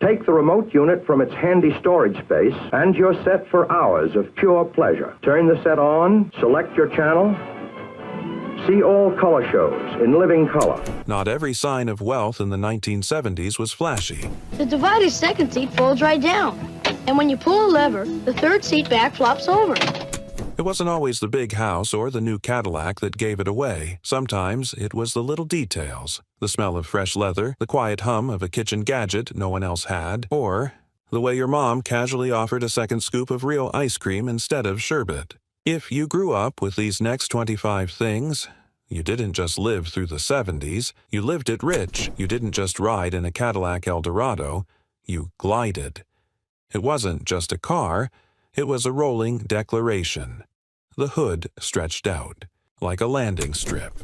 Take the remote unit from its handy storage space, and you're set for hours of pure pleasure. Turn the set on, select your channel, see all color shows in living color. Not every sign of wealth in the 1970s was flashy. The divided second seat folds right down. And when you pull a lever, the third seat back flops over. It wasn't always the big house or the new Cadillac that gave it away. Sometimes it was the little details. The smell of fresh leather, the quiet hum of a kitchen gadget no one else had, or the way your mom casually offered a second scoop of real ice cream instead of sherbet. If you grew up with these next 25 things, you didn't just live through the 70s, you lived it rich. You didn't just ride in a Cadillac El Dorado, you glided. It wasn't just a car, it was a rolling declaration. The hood stretched out, like a landing strip.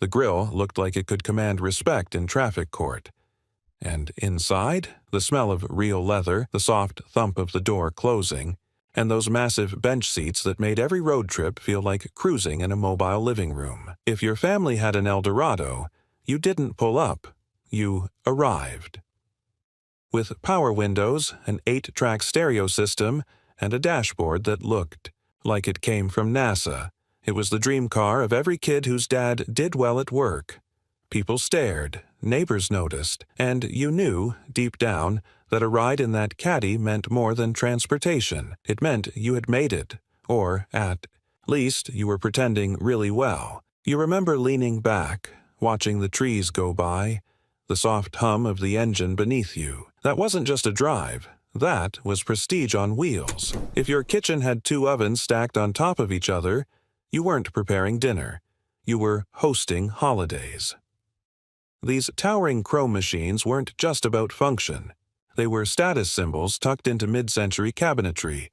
The grille looked like it could command respect in traffic court. And inside, the smell of real leather, the soft thump of the door closing, and those massive bench seats that made every road trip feel like cruising in a mobile living room. If your family had an El Dorado, you didn't pull up, you arrived. With power windows, an 8-track stereo system, and a dashboard that looked like it came from NASA. It was the dream car of every kid whose dad did well at work. People stared, neighbors noticed, and you knew, deep down, that a ride in that Caddy meant more than transportation. It meant you had made it, or, at least, you were pretending really well. You remember leaning back, watching the trees go by, the soft hum of the engine beneath you. That wasn't just a drive. That was prestige on wheels. If your kitchen had 2 ovens stacked on top of each other, you weren't preparing dinner. You were hosting holidays. These towering chrome machines weren't just about function. They were status symbols tucked into mid-century cabinetry,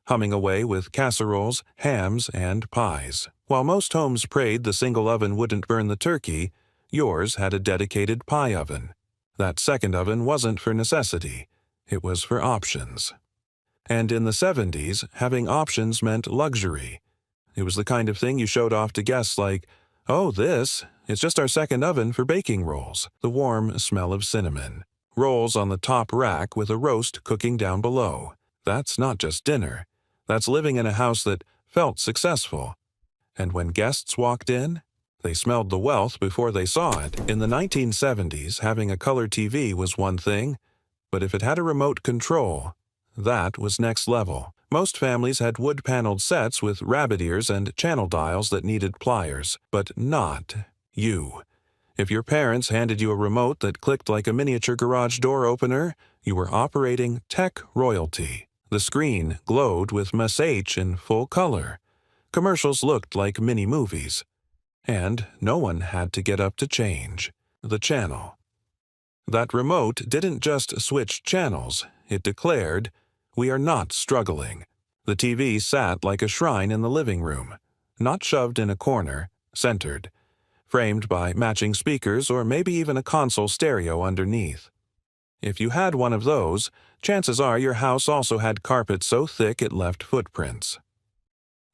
humming away with casseroles, hams, and pies. While most homes prayed the single oven wouldn't burn the turkey, yours had a dedicated pie oven. That second oven wasn't for necessity. It was for options. And in the 70s, having options meant luxury. It was the kind of thing you showed off to guests like, "Oh, it's just our second oven for baking rolls." The warm smell of cinnamon. Rolls on the top rack with a roast cooking down below. That's not just dinner. That's living in a house that felt successful. And when guests walked in, they smelled the wealth before they saw it. In the 1970s, having a color TV was one thing, but if it had a remote control, that was next level. Most families had wood-paneled sets with rabbit ears and channel dials that needed pliers, but not you. If your parents handed you a remote that clicked like a miniature garage door opener, you were operating tech royalty. The screen glowed with Ms. H in full color. Commercials looked like mini-movies. And no one had to get up to change the channel. That remote didn't just switch channels, it declared, "We are not struggling." The TV sat like a shrine in the living room, not shoved in a corner, centered, framed by matching speakers or maybe even a console stereo underneath. If you had one of those, chances are your house also had carpet so thick it left footprints.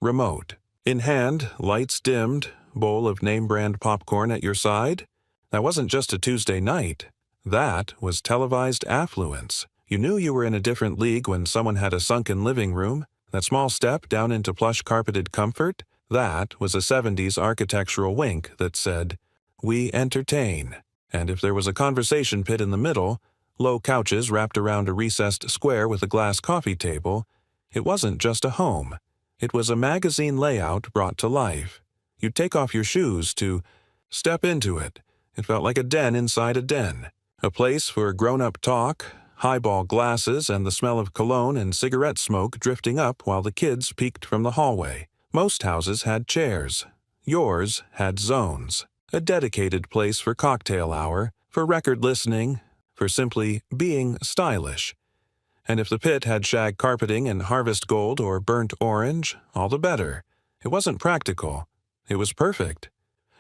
Remote. In hand, lights dimmed, bowl of name-brand popcorn at your side. That wasn't just a Tuesday night. That was televised affluence. You knew you were in a different league when someone had a sunken living room. That small step down into plush-carpeted comfort, that was a 70s architectural wink that said, "We entertain." And if there was a conversation pit in the middle, low couches wrapped around a recessed square with a glass coffee table, it wasn't just a home. It was a magazine layout brought to life. You'd take off your shoes to step into it. It felt like a den inside a den. A place for grown-up talk, highball glasses, and the smell of cologne and cigarette smoke drifting up while the kids peeked from the hallway. Most houses had chairs. Yours had zones. A dedicated place for cocktail hour, for record listening, for simply being stylish. And if the pit had shag carpeting in harvest gold or burnt orange, all the better. It wasn't practical. It was perfect.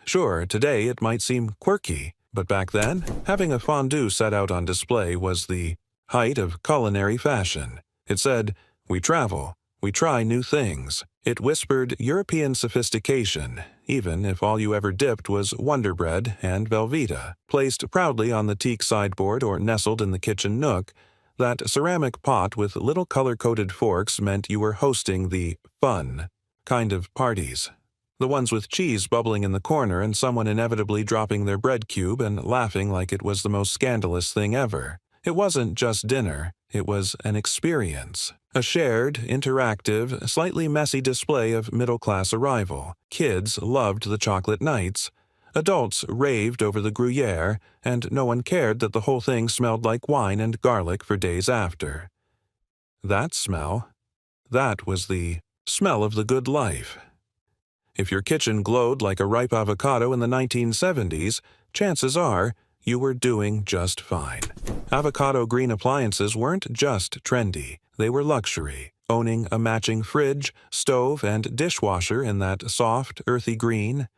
Sure, today it might seem quirky, but back then, having a fondue set out on display was the height of culinary fashion. It said, "We travel, we try new things." It whispered European sophistication, even if all you ever dipped was Wonder Bread and Velveeta. Placed proudly on the teak sideboard or nestled in the kitchen nook, That ceramic pot with little color-coded forks meant you were hosting the fun kind of parties. The ones with cheese bubbling in the corner and someone inevitably dropping their bread cube and laughing like it was the most scandalous thing ever. It wasn't just dinner, it was an experience. A shared, interactive, slightly messy display of middle-class arrival. Kids loved the chocolate nights. Adults raved over the Gruyere, and no one cared that the whole thing smelled like wine and garlic for days after. That smell, that was the smell of the good life. If your kitchen glowed like a ripe avocado in the 1970s, chances are you were doing just fine. Avocado green appliances weren't just trendy, they were luxury. Owning a matching fridge, stove, and dishwasher in that soft, earthy green,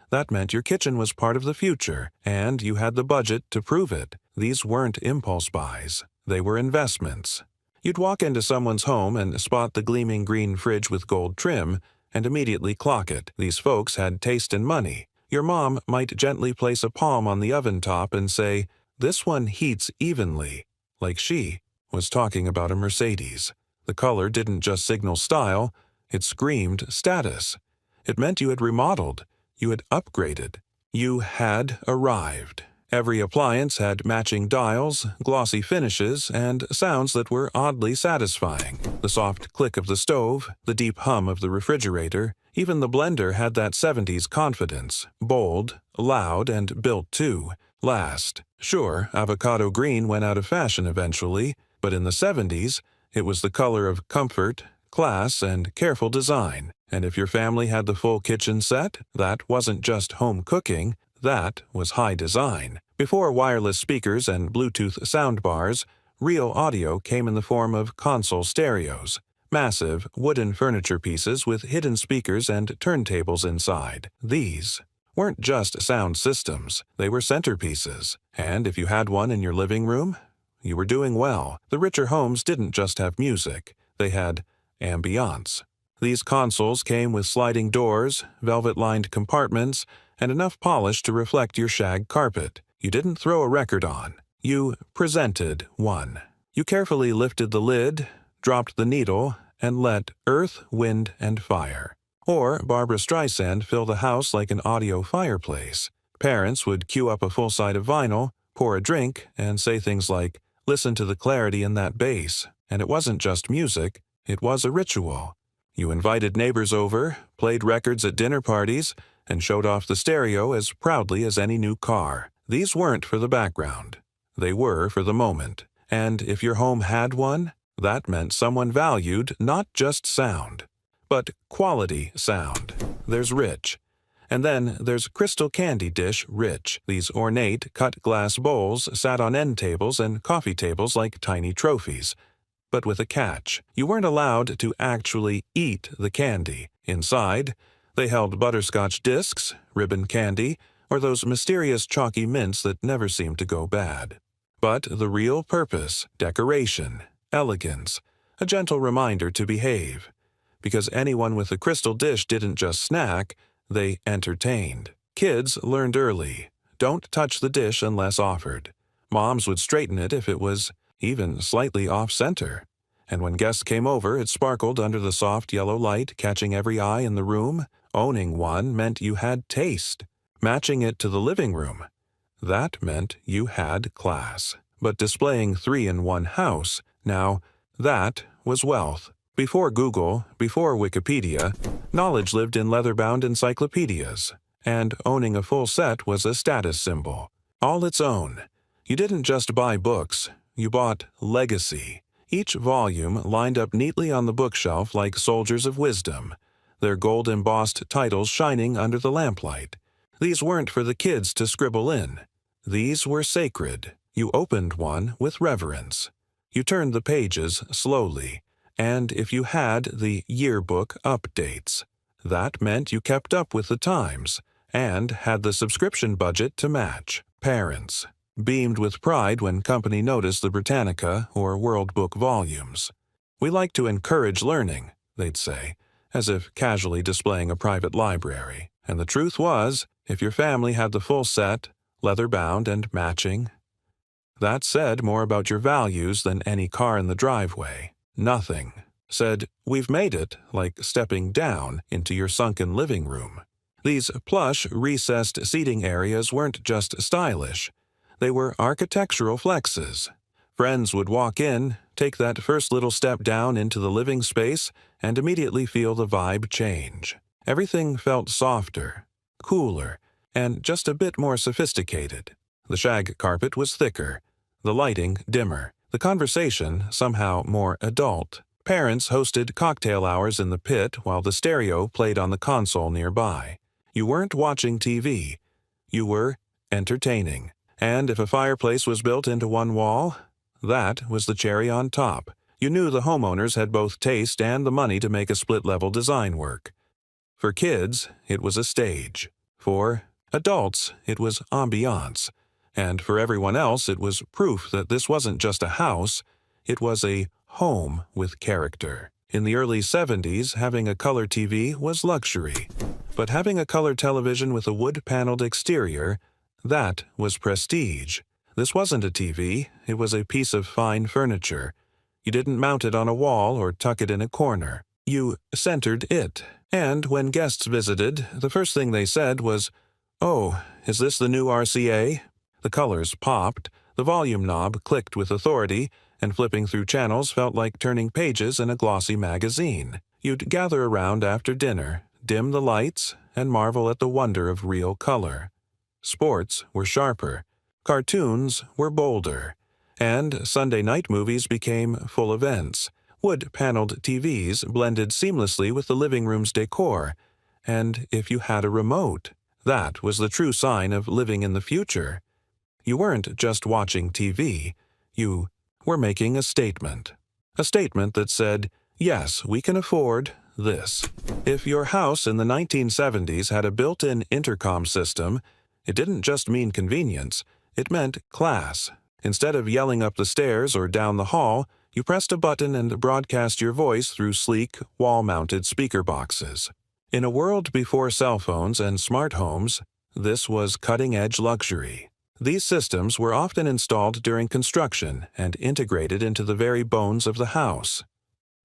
that meant your kitchen was part of the future, and you had the budget to prove it. These weren't impulse buys, they were investments. You'd walk into someone's home and spot the gleaming green fridge with gold trim, and immediately clock it. These folks had taste and money. Your mom might gently place a palm on the oven top and say, "This one heats evenly," like she was talking about a Mercedes. The color didn't just signal style, it screamed status. It meant you had remodeled, you had upgraded, you had arrived. Every appliance had matching dials, glossy finishes, and sounds that were oddly satisfying. The soft click of the stove, the deep hum of the refrigerator, even the blender had that 70s confidence, bold, loud, and built to last. Sure, avocado green went out of fashion eventually, but in the 70s, it was the color of comfort, class, and careful design. And if your family had the full kitchen set, that wasn't just home cooking, that was high design. Before wireless speakers and Bluetooth soundbars, real audio came in the form of console stereos, massive wooden furniture pieces with hidden speakers and turntables inside. These weren't just sound systems, they were centerpieces. And if you had one in your living room, you were doing well. The richer homes didn't just have music, they had ambiance. These consoles came with sliding doors, velvet-lined compartments, and enough polish to reflect your shag carpet. You didn't throw a record on. You presented one. You carefully lifted the lid, dropped the needle, and let earth, wind, and fire, or Barbra Streisand, fill the house like an audio fireplace. Parents would cue up a full side of vinyl, pour a drink, and say things like, "Listen to the clarity in that bass." And it wasn't just music, it was a ritual. You invited neighbors over, played records at dinner parties, and showed off the stereo as proudly as any new car. These weren't for the background. They were for the moment. And if your home had one, that meant someone valued not just sound, but quality sound. There's rich. And then there's crystal candy dish rich. These ornate, cut glass bowls sat on end tables and coffee tables like tiny trophies. But with a catch. You weren't allowed to actually eat the candy. Inside, they held butterscotch discs, ribbon candy, or those mysterious chalky mints that never seemed to go bad. But the real purpose, decoration, elegance, a gentle reminder to behave. Because anyone with a crystal dish didn't just snack, they entertained. Kids learned early. Don't touch the dish unless offered. Moms would straighten it if it was even slightly off-center. And when guests came over, it sparkled under the soft yellow light, catching every eye in the room. Owning one meant you had taste. Matching it to the living room, that meant you had class. But displaying 3 in one house, now, that was wealth. Before Google, before Wikipedia, knowledge lived in leather-bound encyclopedias, and owning a full set was a status symbol. All its own. You didn't just buy books, you bought legacy. Each volume lined up neatly on the bookshelf like soldiers of wisdom, their gold-embossed titles shining under the lamplight. These weren't for the kids to scribble in. These were sacred. You opened one with reverence. You turned the pages slowly, and if you had the yearbook updates, that meant you kept up with the times and had the subscription budget to match. Parents beamed with pride when company noticed the Britannica or World Book volumes. "We like to encourage learning," they'd say, as if casually displaying a private library. And the truth was, if your family had the full set, leather-bound and matching, That said more about your values than any car in the driveway. Nothing said, "We've made it," like stepping down into your sunken living room. These plush, recessed seating areas weren't just stylish. They were architectural flexes. Friends would walk in, take that first little step down into the living space, and immediately feel the vibe change. Everything felt softer, cooler, and just a bit more sophisticated. The shag carpet was thicker, the lighting dimmer, the conversation somehow more adult. Parents hosted cocktail hours in the pit while the stereo played on the console nearby. You weren't watching TV. You were entertaining. And if a fireplace was built into one wall, that was the cherry on top. You knew the homeowners had both taste and the money to make a split-level design work. For kids, it was a stage. For adults, it was ambiance. And for everyone else, it was proof that this wasn't just a house, it was a home with character. In the early 70s, having a color TV was luxury. But having a color television with a wood-paneled exterior, that was prestige. This wasn't a TV, it was a piece of fine furniture. You didn't mount it on a wall or tuck it in a corner. You centered it. And when guests visited, the first thing they said was, "Oh, is this the new RCA?" The colors popped, the volume knob clicked with authority, and flipping through channels felt like turning pages in a glossy magazine. You'd gather around after dinner, dim the lights, and marvel at the wonder of real color. Sports were sharper, cartoons were bolder, and Sunday night movies became full events. Wood-paneled TVs blended seamlessly with the living room's decor, and if you had a remote, that was the true sign of living in the future. You weren't just watching TV, you were making a statement. A statement that said, yes, we can afford this. If your house in the 1970s had a built-in intercom system, it didn't just mean convenience, it meant class. Instead of yelling up the stairs or down the hall, you pressed a button and broadcast your voice through sleek, wall-mounted speaker boxes. In a world before cell phones and smart homes, this was cutting-edge luxury. These systems were often installed during construction and integrated into the very bones of the house.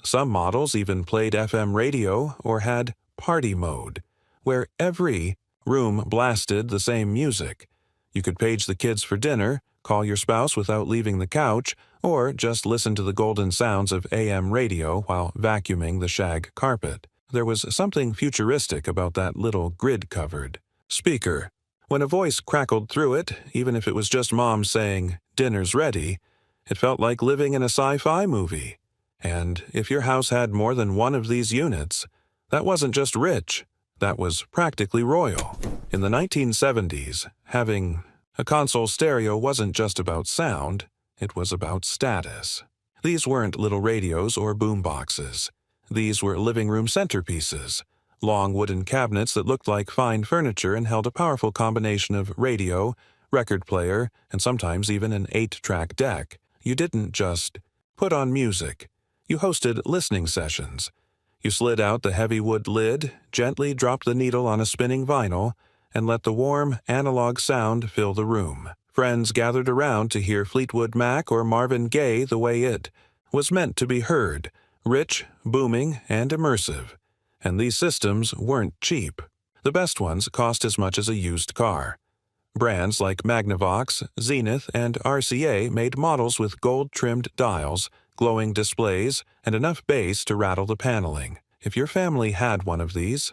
Some models even played FM radio or had party mode, where every room blasted the same music. You could page the kids for dinner, call your spouse without leaving the couch, or just listen to the golden sounds of AM radio while vacuuming the shag carpet. There was something futuristic about that little grid-covered speaker. When a voice crackled through it, even if it was just Mom saying, "Dinner's ready," it felt like living in a sci-fi movie. And if your house had more than one of these units, that wasn't just rich, that was practically royal. In the 1970s, having a console stereo wasn't just about sound, it was about status. These weren't little radios or boom boxes. These were living room centerpieces. Long wooden cabinets that looked like fine furniture and held a powerful combination of radio, record player, and sometimes even an 8-track deck. You didn't just put on music. You hosted listening sessions. You slid out the heavy wood lid, gently dropped the needle on a spinning vinyl, and let the warm, analog sound fill the room. Friends gathered around to hear Fleetwood Mac or Marvin Gaye the way it was meant to be heard, rich, booming, and immersive. And these systems weren't cheap. The best ones cost as much as a used car. Brands like Magnavox, Zenith, and RCA made models with gold-trimmed dials, glowing displays, and enough bass to rattle the paneling. If your family had one of these,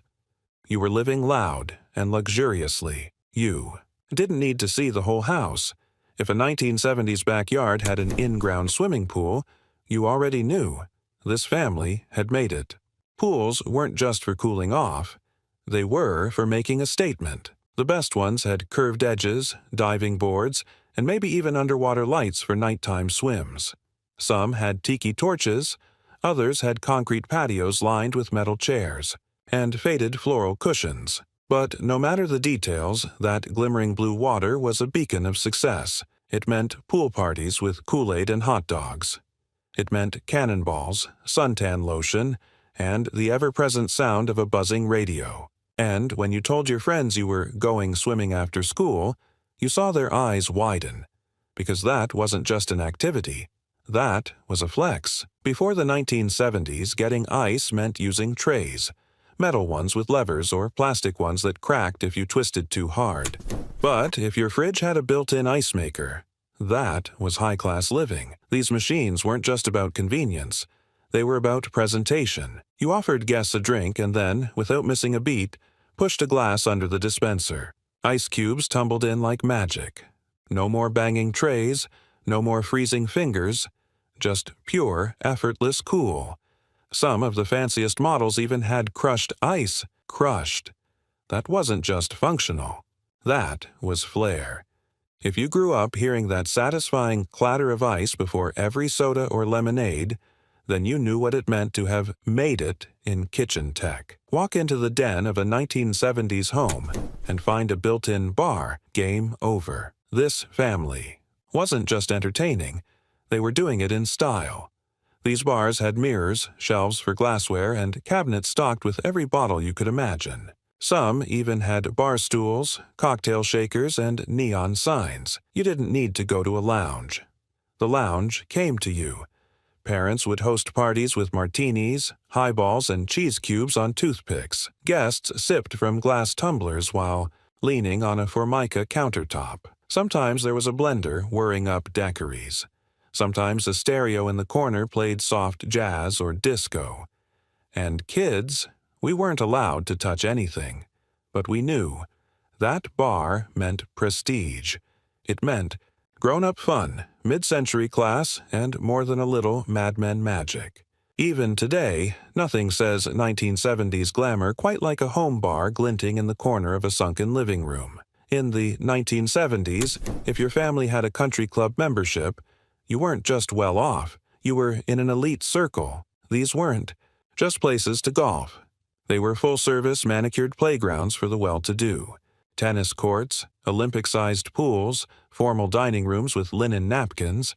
you were living loud and luxuriously. You didn't need to see the whole house. If a 1970s backyard had an in-ground swimming pool, you already knew this family had made it. Pools weren't just for cooling off, they were for making a statement. The best ones had curved edges, diving boards, and maybe even underwater lights for nighttime swims. Some had tiki torches, others had concrete patios lined with metal chairs, and faded floral cushions. But no matter the details, that glimmering blue water was a beacon of success. It meant pool parties with Kool-Aid and hot dogs. It meant cannonballs, suntan lotion, and the ever-present sound of a buzzing radio. And when you told your friends you were going swimming after school, you saw their eyes widen, because that wasn't just an activity. That was a flex. Before the 1970s, getting ice meant using trays, metal ones with levers or plastic ones that cracked if you twisted too hard. But if your fridge had a built-in ice maker, that was high-class living. These machines weren't just about convenience. They were about presentation. You offered guests a drink and then, without missing a beat, pushed a glass under the dispenser. Ice cubes tumbled in like magic. No more banging trays, no more freezing fingers, just pure, effortless cool. Some of the fanciest models even had crushed ice. Crushed. That wasn't just functional. That was flair. If you grew up hearing that satisfying clatter of ice before every soda or lemonade, then you knew what it meant to have made it in kitchen tech. Walk into the den of a 1970s home and find a built-in bar. Game over. This family wasn't just entertaining, they were doing it in style. These bars had mirrors, shelves for glassware, and cabinets stocked with every bottle you could imagine. Some even had bar stools, cocktail shakers, and neon signs. You didn't need to go to a lounge. The lounge came to you. Parents would host parties with martinis, highballs, and cheese cubes on toothpicks. Guests sipped from glass tumblers while leaning on a Formica countertop. Sometimes there was a blender whirring up daiquiris. Sometimes a stereo in the corner played soft jazz or disco. And kids, we weren't allowed to touch anything. But we knew that bar meant prestige. It meant grown-up fun, mid-century class, and more than a little Mad Men magic. Even today, nothing says 1970s glamour quite like a home bar glinting in the corner of a sunken living room. In the 1970s, if your family had a country club membership, you weren't just well off, you were in an elite circle. These weren't just places to golf. They were full-service manicured playgrounds for the well-to-do. Tennis courts, Olympic-sized pools, formal dining rooms with linen napkins.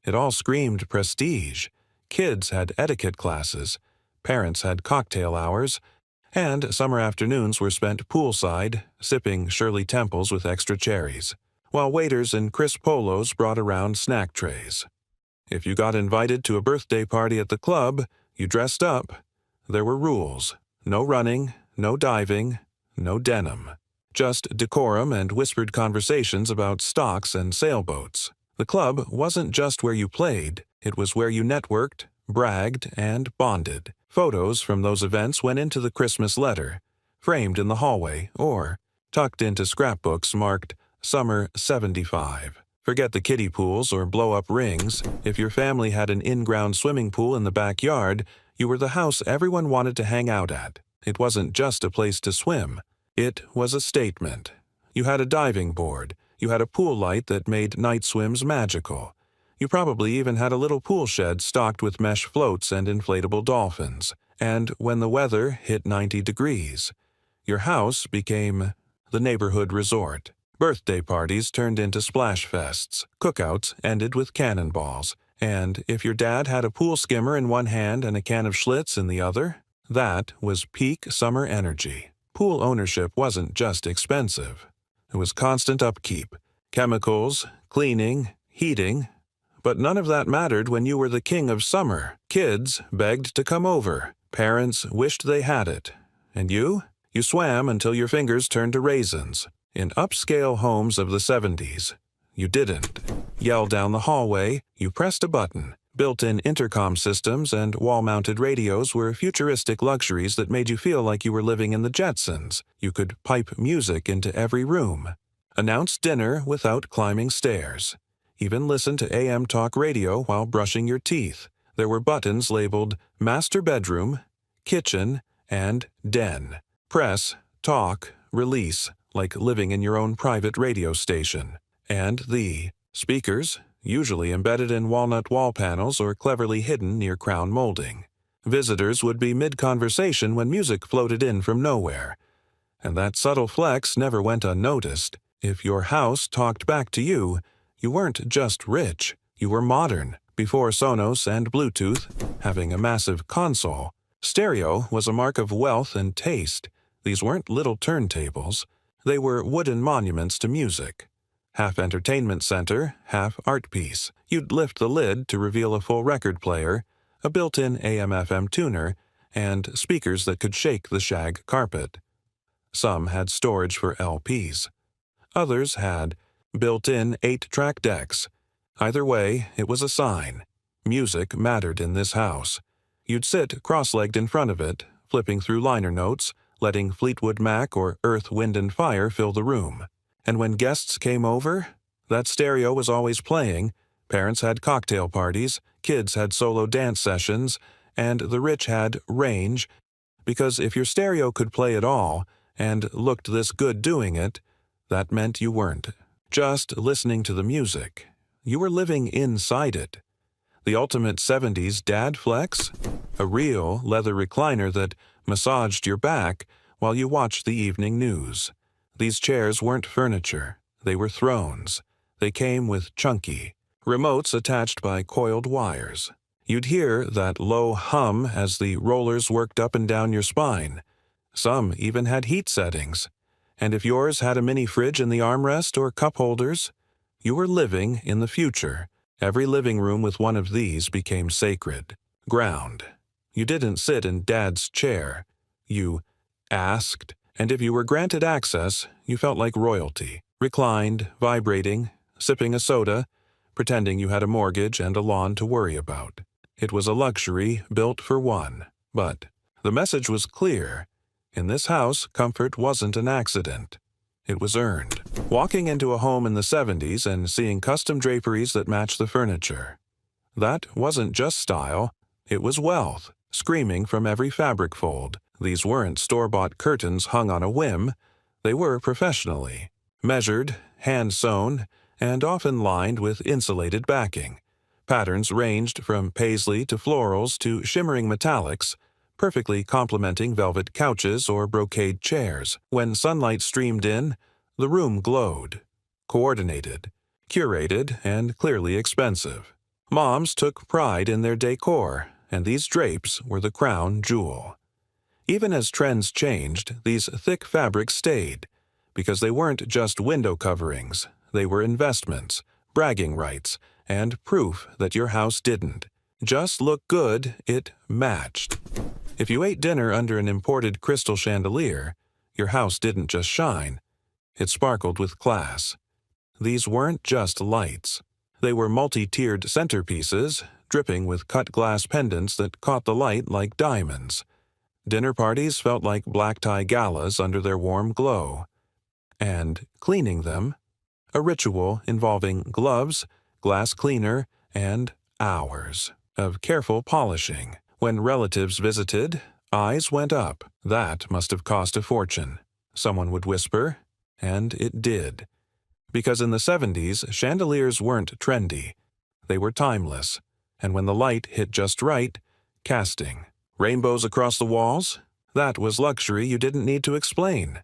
It all screamed prestige. Kids had etiquette classes, parents had cocktail hours, and summer afternoons were spent poolside, sipping Shirley Temples with extra cherries, while waiters in crisp polos brought around snack trays. If you got invited to a birthday party at the club, you dressed up. There were rules. No running, no diving, no denim. Just decorum and whispered conversations about stocks and sailboats. The club wasn't just where you played, it was where you networked, bragged, and bonded. Photos from those events went into the Christmas letter, framed in the hallway, or tucked into scrapbooks marked Summer 75. Forget the kiddie pools or blow-up rings. If your family had an in-ground swimming pool in the backyard, you were the house everyone wanted to hang out at. It wasn't just a place to swim. It was a statement. You had a diving board. You had a pool light that made night swims magical. You probably even had a little pool shed stocked with mesh floats and inflatable dolphins. And when the weather hit 90 degrees, your house became the neighborhood resort. Birthday parties turned into splash fests. Cookouts ended with cannonballs. And if your dad had a pool skimmer in one hand and a can of Schlitz in the other, that was peak summer energy. Pool ownership wasn't just expensive. It was constant upkeep, chemicals, cleaning, heating. But none of that mattered when you were the king of summer. Kids begged to come over. Parents wished they had it. And you? You swam until your fingers turned to raisins. In upscale homes of the 70s, you didn't. Yell down the hallway, you pressed a button. Built-in intercom systems and wall-mounted radios were futuristic luxuries that made you feel like you were living in the Jetsons. You could pipe music into every room. Announce dinner without climbing stairs. Even listen to AM talk radio while brushing your teeth. There were buttons labeled Master Bedroom, Kitchen, and Den. Press, talk, release, like living in your own private radio station. And the speakers, usually embedded in walnut wall panels or cleverly hidden near crown molding. Visitors would be mid-conversation when music floated in from nowhere. And that subtle flex never went unnoticed. If your house talked back to you, you weren't just rich, you were modern. Before Sonos and Bluetooth, having a massive console, stereo was a mark of wealth and taste. These weren't little turntables. They were wooden monuments to music. half entertainment center, half art piece. You'd lift the lid to reveal a full record player, a built-in AM/FM tuner, and speakers that could shake the shag carpet. Some had storage for LPs. Others had built-in 8-track decks. Either way, it was a sign. Music mattered in this house. You'd sit cross-legged in front of it, flipping through liner notes, letting Fleetwood Mac or Earth, Wind & Fire fill the room. And when guests came over, that stereo was always playing. Parents had cocktail parties, kids had solo dance sessions, and the rich had range, because if your stereo could play it all and looked this good doing it, that meant you weren't just listening to the music. You were living inside it. The ultimate 70s dad flex? A real leather recliner that massaged your back while you watched the evening news. These chairs weren't furniture. They were thrones. They came with chunky remotes attached by coiled wires. You'd hear that low hum as the rollers worked up and down your spine. Some even had heat settings. And if yours had a mini fridge in the armrest or cup holders, you were living in the future. Every living room with one of these became sacred ground. You didn't sit in Dad's chair. You asked, and if you were granted access, you felt like royalty. Reclined, vibrating, sipping a soda, pretending you had a mortgage and a lawn to worry about. It was a luxury built for one. But the message was clear. In this house, comfort wasn't an accident. It was earned. Walking into a home in the 70s and seeing custom draperies that matched the furniture. That wasn't just style, it was wealth, screaming from every fabric fold. These weren't store-bought curtains hung on a whim. They were professionally measured, hand-sewn, and often lined with insulated backing. Patterns ranged from paisley to florals to shimmering metallics, perfectly complementing velvet couches or brocade chairs. When sunlight streamed in, the room glowed. Coordinated, curated, and clearly expensive. Moms took pride in their decor, and these drapes were the crown jewel. Even as trends changed, these thick fabrics stayed, because they weren't just window coverings. They were investments, bragging rights, and proof that your house didn't just look good, it matched. If you ate dinner under an imported crystal chandelier, your house didn't just shine, it sparkled with class. These weren't just lights. They were multi-tiered centerpieces, dripping with cut glass pendants that caught the light like diamonds. Dinner parties felt like black-tie galas under their warm glow. And cleaning them, a ritual involving gloves, glass cleaner, and hours of careful polishing. When relatives visited, eyes went up. That must have cost a fortune. Someone would whisper, and it did. Because in the 70s, chandeliers weren't trendy. They were timeless, and when the light hit just right, casting. Rainbows across the walls? That was luxury you didn't need to explain.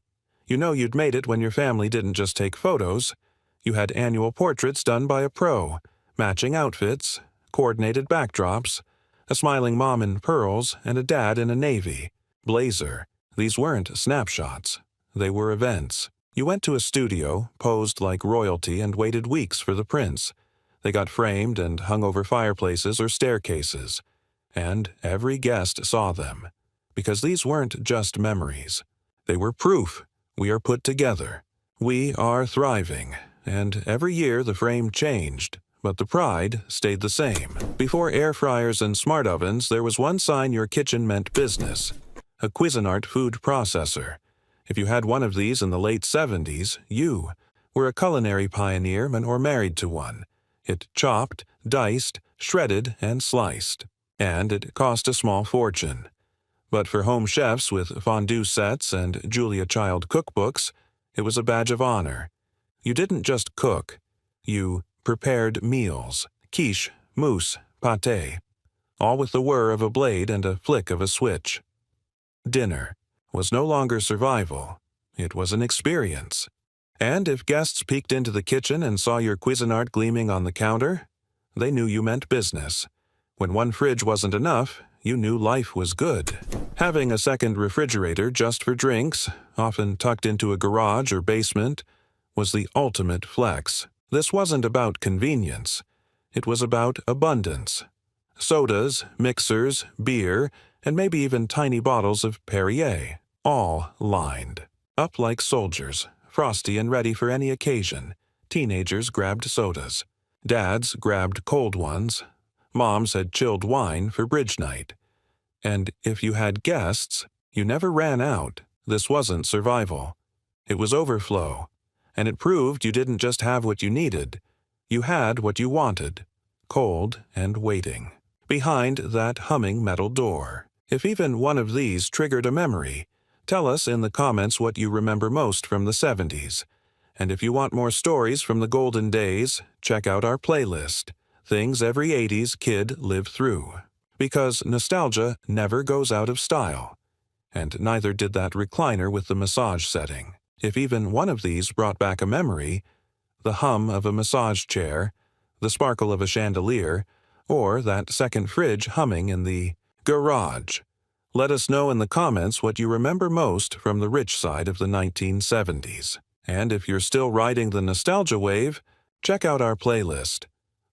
You know you'd made it when your family didn't just take photos. You had annual portraits done by a pro, matching outfits, coordinated backdrops, a smiling mom in pearls, and a dad in a navy blazer. These weren't snapshots. They were events. You went to a studio, posed like royalty, and waited weeks for the prints. They got framed and hung over fireplaces or staircases. And every guest saw them. Because these weren't just memories. They were proof. We are put together. We are thriving. And every year the frame changed. But the pride stayed the same. Before air fryers and smart ovens, there was one sign your kitchen meant business. A Cuisinart food processor. If you had one of these in the late 70s, you were a culinary pioneer or married to one. It chopped, diced, shredded, and sliced. And it cost a small fortune. But for home chefs with fondue sets and Julia Child cookbooks, it was a badge of honor. You didn't just cook. You prepared meals, quiche, mousse, pâté, all with the whir of a blade and a flick of a switch. Dinner was no longer survival. It was an experience. And if guests peeked into the kitchen and saw your Cuisinart gleaming on the counter, they knew you meant business. When one fridge wasn't enough, you knew life was good. Having a second refrigerator just for drinks, often tucked into a garage or basement, was the ultimate flex. This wasn't about convenience. It was about abundance. Sodas, mixers, beer, and maybe even tiny bottles of Perrier, all lined. Up like soldiers, frosty and ready for any occasion. Teenagers grabbed sodas. Dads grabbed cold ones. Moms had chilled wine for bridge night. And if you had guests, you never ran out. This wasn't survival. It was overflow. And it proved you didn't just have what you needed. You had what you wanted, cold and waiting, behind that humming metal door. If even one of these triggered a memory, tell us in the comments what you remember most from the 70s. And if you want more stories from the golden days, check out our playlist, Things Every 80s Kid Lived Through. Because nostalgia never goes out of style. And neither did that recliner with the massage setting. If even one of these brought back a memory, the hum of a massage chair, the sparkle of a chandelier, or that second fridge humming in the garage, let us know in the comments what you remember most from the rich side of the 1970s. And if you're still riding the nostalgia wave, check out our playlist,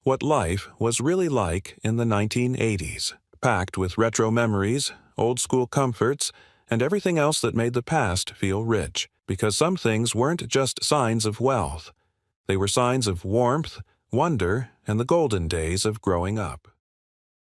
What Life Was Really Like in the 1980s, packed with retro memories, old-school comforts, and everything else that made the past feel rich, because some things weren't just signs of wealth. They were signs of warmth, wonder, and the golden days of growing up.